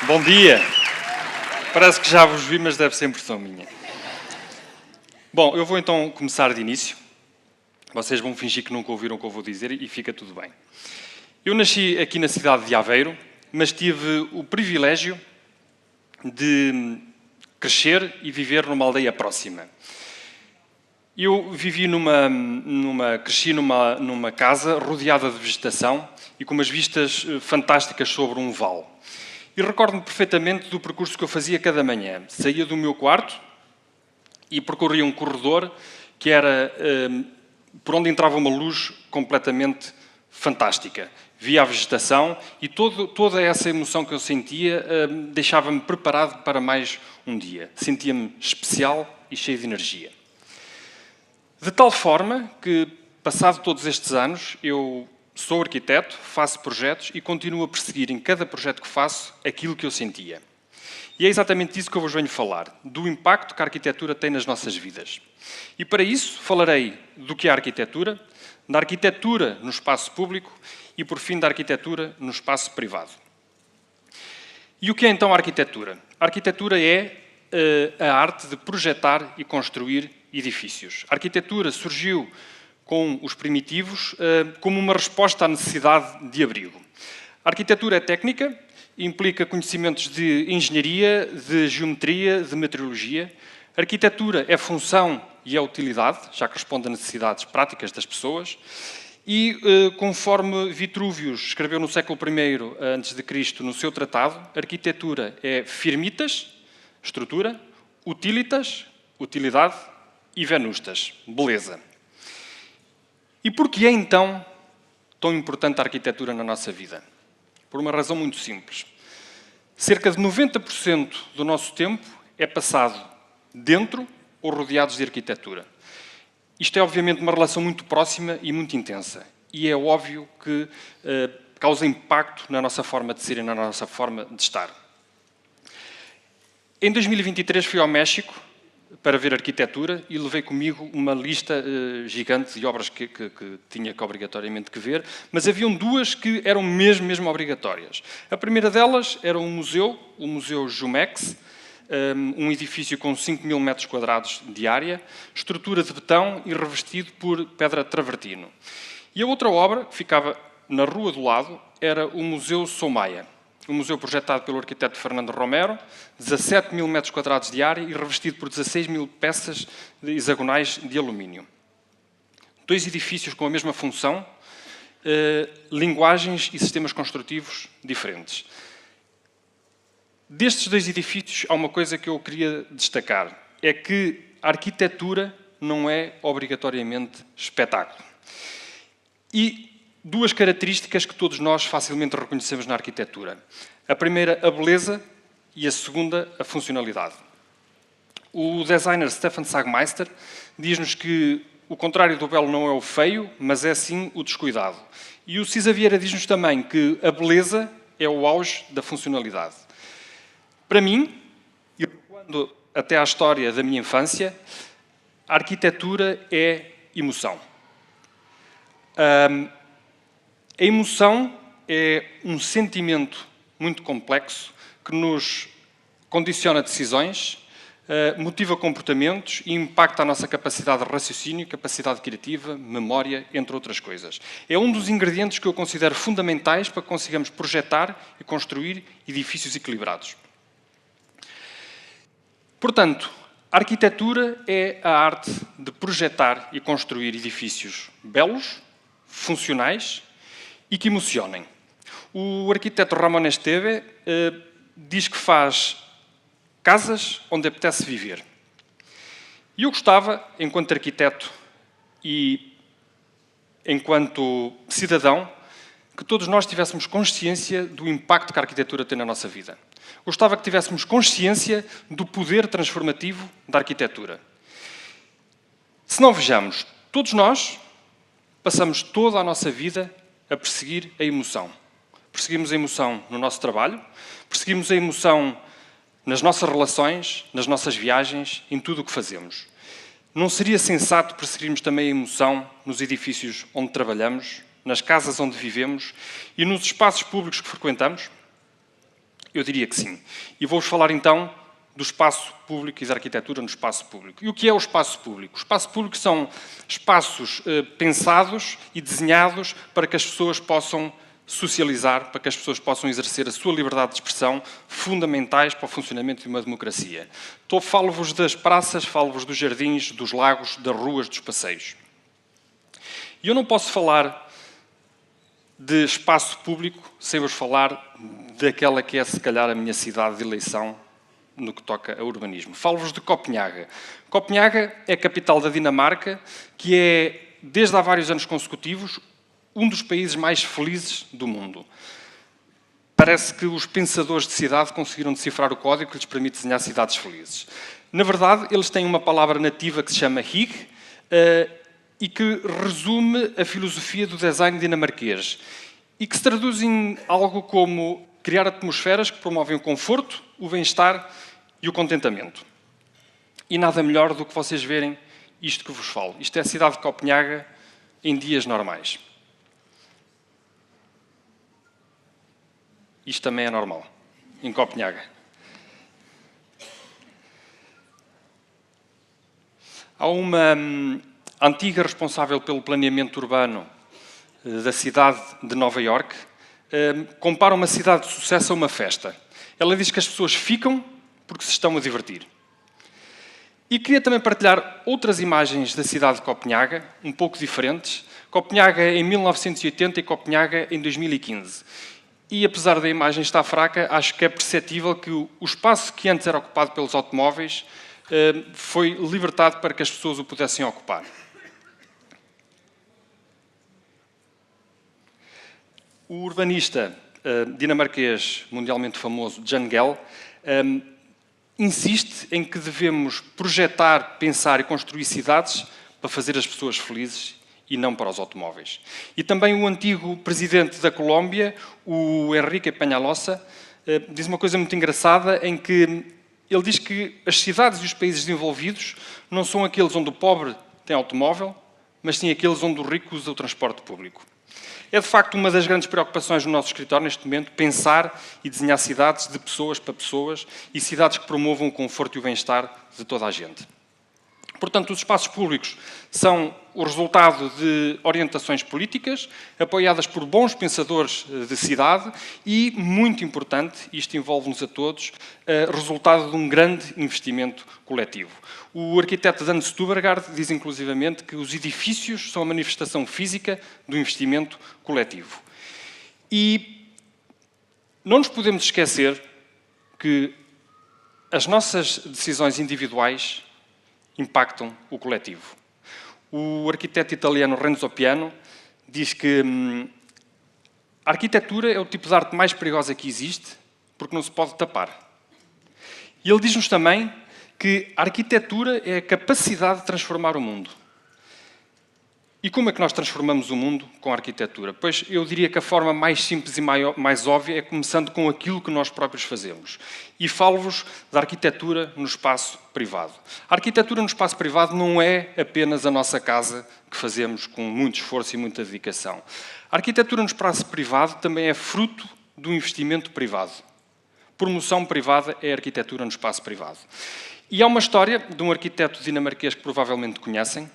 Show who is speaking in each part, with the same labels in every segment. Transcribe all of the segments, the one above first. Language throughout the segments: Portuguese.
Speaker 1: Bom dia. Parece que já vos vi, mas deve ser impressão minha. Bom, eu vou então começar de início. Vocês vão fingir que nunca ouviram o que eu vou dizer e fica tudo bem. Eu nasci aqui na cidade de Aveiro, mas tive o privilégio de crescer e viver numa aldeia próxima. Eu cresci numa casa rodeada de vegetação e com umas vistas fantásticas sobre um vale. E recordo-me perfeitamente do percurso que eu fazia cada manhã. Saía do meu quarto e percorria um corredor que era por onde entrava uma luz completamente fantástica. Via a vegetação e toda essa emoção que eu sentia deixava-me preparado para mais um dia. Sentia-me especial e cheio de energia. De tal forma que, passado todos estes anos, eu sou arquiteto, faço projetos e continuo a perseguir em cada projeto que faço aquilo que eu sentia. E é exatamente disso que eu vos venho falar, do impacto que a arquitetura tem nas nossas vidas. E para isso falarei do que é a arquitetura, da arquitetura no espaço público e, por fim, da arquitetura no espaço privado. E o que é então a arquitetura? A arquitetura é a arte de projetar e construir edifícios. A arquitetura surgiu com os primitivos como uma resposta à necessidade de abrigo. A arquitetura é técnica, implica conhecimentos de engenharia, de geometria, de meteorologia. A arquitetura é função e é utilidade, já que responde a necessidades práticas das pessoas. E, conforme Vitrúvio escreveu no século I a.C., no seu tratado, a arquitetura é firmitas, estrutura, utilitas, utilidade, e venustas, beleza. E porquê é, então, tão importante a arquitetura na nossa vida? Por uma razão muito simples. Cerca de 90% do nosso tempo é passado dentro ou rodeados de arquitetura. Isto é, obviamente, uma relação muito próxima e muito intensa. E é óbvio que causa impacto na nossa forma de ser e na nossa forma de estar. Em 2023 fui ao México para ver arquitetura e levei comigo uma lista gigante de obras que tinha que obrigatoriamente que ver, mas haviam duas que eram mesmo obrigatórias. A primeira delas era o Museu Jumex, um edifício com 5.000 metros quadrados de área, estrutura de betão e revestido por pedra travertino. E a outra obra, que ficava na rua do lado, era o Museu Soumaya. Um museu projetado pelo arquiteto Fernando Romero, 17.000 metros quadrados de área e revestido por 16.000 peças hexagonais de alumínio. Dois edifícios com a mesma função, linguagens e sistemas construtivos diferentes. Destes dois edifícios, há uma coisa que eu queria destacar. É que a arquitetura não é obrigatoriamente espetáculo. E duas características que todos nós facilmente reconhecemos na arquitetura. A primeira, a beleza, e a segunda, a funcionalidade. O designer Stefan Sagmeister diz-nos que o contrário do belo não é o feio, mas é sim o descuidado. E o Cisa Vieira diz-nos também que a beleza é o auge da funcionalidade. Para mim, e recuando até à história da minha infância, a arquitetura é emoção. A emoção é um sentimento muito complexo que nos condiciona decisões, motiva comportamentos e impacta a nossa capacidade de raciocínio, capacidade criativa, memória, entre outras coisas. É um dos ingredientes que eu considero fundamentais para que consigamos projetar e construir edifícios equilibrados. Portanto, a arquitetura é a arte de projetar e construir edifícios belos, funcionais e que emocionem. O arquiteto Ramon Esteve diz que faz casas onde apetece viver. E eu gostava, enquanto arquiteto e enquanto cidadão, que todos nós tivéssemos consciência do impacto que a arquitetura tem na nossa vida. Gostava que tivéssemos consciência do poder transformativo da arquitetura. Se não vejamos, todos nós passamos toda a nossa vida a perseguir a emoção. Perseguimos a emoção no nosso trabalho, perseguimos a emoção nas nossas relações, nas nossas viagens, em tudo o que fazemos. Não seria sensato perseguirmos também a emoção nos edifícios onde trabalhamos, nas casas onde vivemos e nos espaços públicos que frequentamos? Eu diria que sim. E vou-vos falar então do espaço público e da arquitetura no espaço público. E o que é o espaço público? O espaço público são espaços pensados e desenhados para que as pessoas possam socializar, para que as pessoas possam exercer a sua liberdade de expressão, fundamentais para o funcionamento de uma democracia. Falo-vos das praças, falo-vos dos jardins, dos lagos, das ruas, dos passeios. E eu não posso falar de espaço público sem vos falar daquela que é, se calhar, a minha cidade de eleição no que toca a urbanismo. Falo-vos de Copenhaga. Copenhaga é a capital da Dinamarca, que é, desde há vários anos consecutivos, um dos países mais felizes do mundo. Parece que os pensadores de cidade conseguiram decifrar o código que lhes permite desenhar cidades felizes. Na verdade, eles têm uma palavra nativa que se chama hygge e que resume a filosofia do design dinamarquês e que se traduz em algo como criar atmosferas que promovem o conforto, o bem-estar e o contentamento. E nada melhor do que vocês verem isto que vos falo. Isto é a cidade de Copenhaga em dias normais. Isto também é normal, em Copenhaga. Há uma antiga responsável pelo planeamento urbano da cidade de Nova Iorque, compara uma cidade de sucesso a uma festa. Ela diz que as pessoas ficam porque se estão a divertir. E queria também partilhar outras imagens da cidade de Copenhaga, um pouco diferentes. Copenhaga em 1980 e Copenhaga em 2015. E apesar da imagem estar fraca, acho que é perceptível que o espaço que antes era ocupado pelos automóveis foi libertado para que as pessoas o pudessem ocupar. O urbanista dinamarquês mundialmente famoso, Jan Gehl, insiste em que devemos projetar, pensar e construir cidades para fazer as pessoas felizes e não para os automóveis. E também o antigo presidente da Colômbia, o Enrique Peñalosa, diz uma coisa muito engraçada em que ele diz que as cidades e os países desenvolvidos não são aqueles onde o pobre tem automóvel, mas sim aqueles onde o rico usa o transporte público. É, de facto, uma das grandes preocupações no nosso escritório, neste momento, pensar e desenhar cidades de pessoas para pessoas e cidades que promovam o conforto e o bem-estar de toda a gente. Portanto, os espaços públicos são o resultado de orientações políticas apoiadas por bons pensadores de cidade e, muito importante, isto envolve-nos a todos, resultado de um grande investimento coletivo. O arquiteto Dan Stubergard diz, inclusivamente, que os edifícios são a manifestação física do investimento coletivo. E não nos podemos esquecer que as nossas decisões individuais impactam o coletivo. O arquiteto italiano Renzo Piano diz que a arquitetura é o tipo de arte mais perigosa que existe porque não se pode tapar. E ele diz-nos também que a arquitetura é a capacidade de transformar o mundo. E como é que nós transformamos o mundo com a arquitetura? Pois eu diria que a forma mais simples e mais óbvia é começando com aquilo que nós próprios fazemos. E falo-vos da arquitetura no espaço privado. A arquitetura no espaço privado não é apenas a nossa casa que fazemos com muito esforço e muita dedicação. A arquitetura no espaço privado também é fruto do investimento privado. Promoção privada é a arquitetura no espaço privado. E há uma história de um arquiteto dinamarquês que provavelmente conhecem,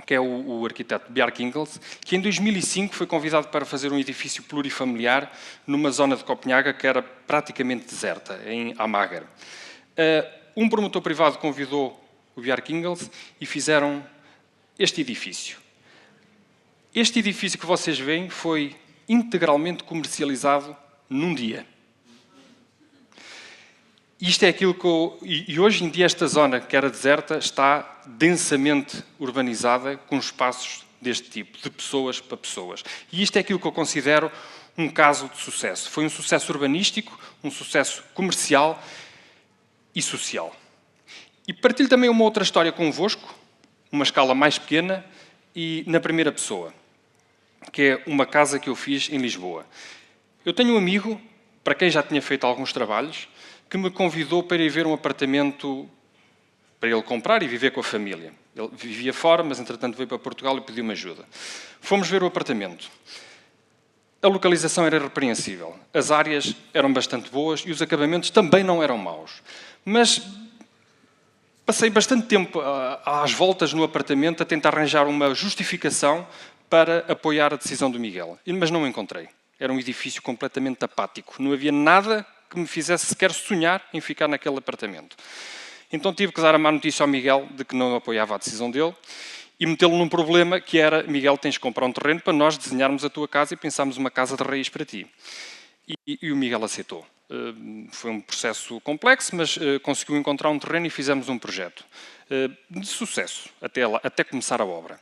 Speaker 1: que é o arquiteto Bjarke Ingels, que em 2005 foi convidado para fazer um edifício plurifamiliar numa zona de Copenhaga que era praticamente deserta, em Amager. Um promotor privado convidou o Bjarke Ingels e fizeram este edifício. Este edifício que vocês veem foi integralmente comercializado num dia. Isto é aquilo que e hoje em dia esta zona, que era deserta, está densamente urbanizada com espaços deste tipo, de pessoas para pessoas. E isto é aquilo que eu considero um caso de sucesso. Foi um sucesso urbanístico, um sucesso comercial e social. E partilho também uma outra história convosco, uma escala mais pequena e na primeira pessoa. que é uma casa que eu fiz em Lisboa. Eu tenho um amigo, para quem já tinha feito alguns trabalhos, que me convidou para ir ver um apartamento para ele comprar e viver com a família. Ele vivia fora, mas entretanto veio para Portugal e pediu-me ajuda. Fomos ver o apartamento. A localização era irrepreensível, as áreas eram bastante boas e os acabamentos também não eram maus. Mas passei bastante tempo às voltas no apartamento a tentar arranjar uma justificação para apoiar a decisão do Miguel, mas não encontrei. Era um edifício completamente apático, não havia nada que me fizesse sequer sonhar em ficar naquele apartamento. Então tive que dar a má notícia ao Miguel de que não apoiava a decisão dele e metê-lo num problema que era: Miguel, tens de comprar um terreno para nós desenharmos a tua casa e pensarmos uma casa de raiz para ti. E o Miguel aceitou. Foi um processo complexo, mas conseguiu encontrar um terreno e fizemos um projeto de sucesso até começar a obra.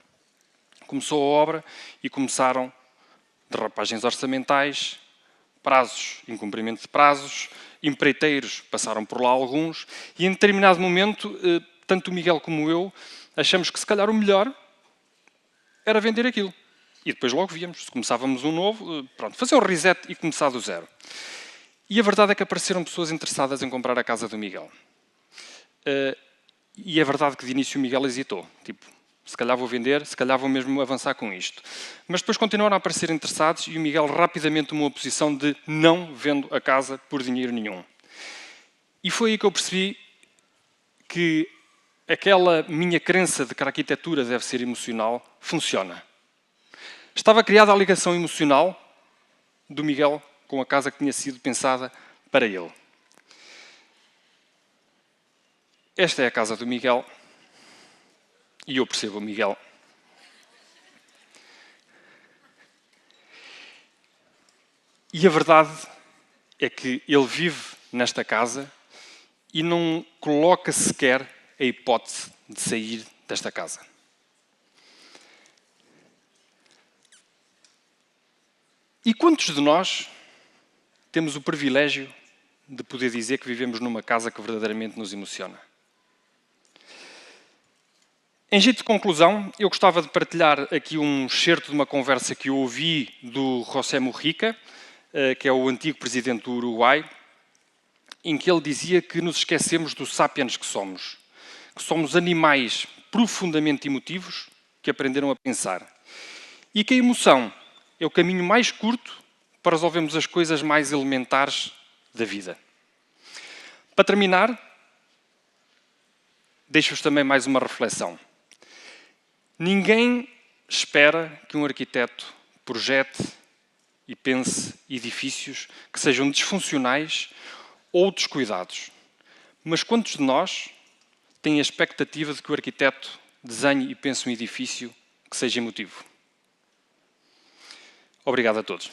Speaker 1: Começou a obra e começaram derrapagens orçamentais, prazos, incumprimento de prazos, empreiteiros, passaram por lá alguns, e em determinado momento, tanto o Miguel como eu, achamos que se calhar o melhor era vender aquilo. E depois logo víamos, se começávamos um novo, pronto, fazer um reset e começar do zero. E a verdade é que apareceram pessoas interessadas em comprar a casa do Miguel. E é verdade que de início o Miguel hesitou, tipo, se calhar vou vender, se calhar vou mesmo avançar com isto. Mas depois continuaram a aparecer interessados e o Miguel rapidamente tomou a posição de não vendo a casa por dinheiro nenhum. E foi aí que eu percebi que aquela minha crença de que a arquitetura deve ser emocional funciona. Estava criada a ligação emocional do Miguel com a casa que tinha sido pensada para ele. Esta é a casa do Miguel. E eu percebo o Miguel. E a verdade é que ele vive nesta casa e não coloca sequer a hipótese de sair desta casa. E quantos de nós temos o privilégio de poder dizer que vivemos numa casa que verdadeiramente nos emociona? Em jeito de conclusão, eu gostava de partilhar aqui um excerto de uma conversa que eu ouvi do José Mujica, que é o antigo presidente do Uruguai, em que ele dizia que nos esquecemos do sapiens que somos animais profundamente emotivos que aprenderam a pensar. E que a emoção é o caminho mais curto para resolvermos as coisas mais elementares da vida. Para terminar, deixo-vos também mais uma reflexão. Ninguém espera que um arquiteto projete e pense edifícios que sejam disfuncionais ou descuidados. Mas quantos de nós têm a expectativa de que o arquiteto desenhe e pense um edifício que seja emotivo? Obrigado a todos.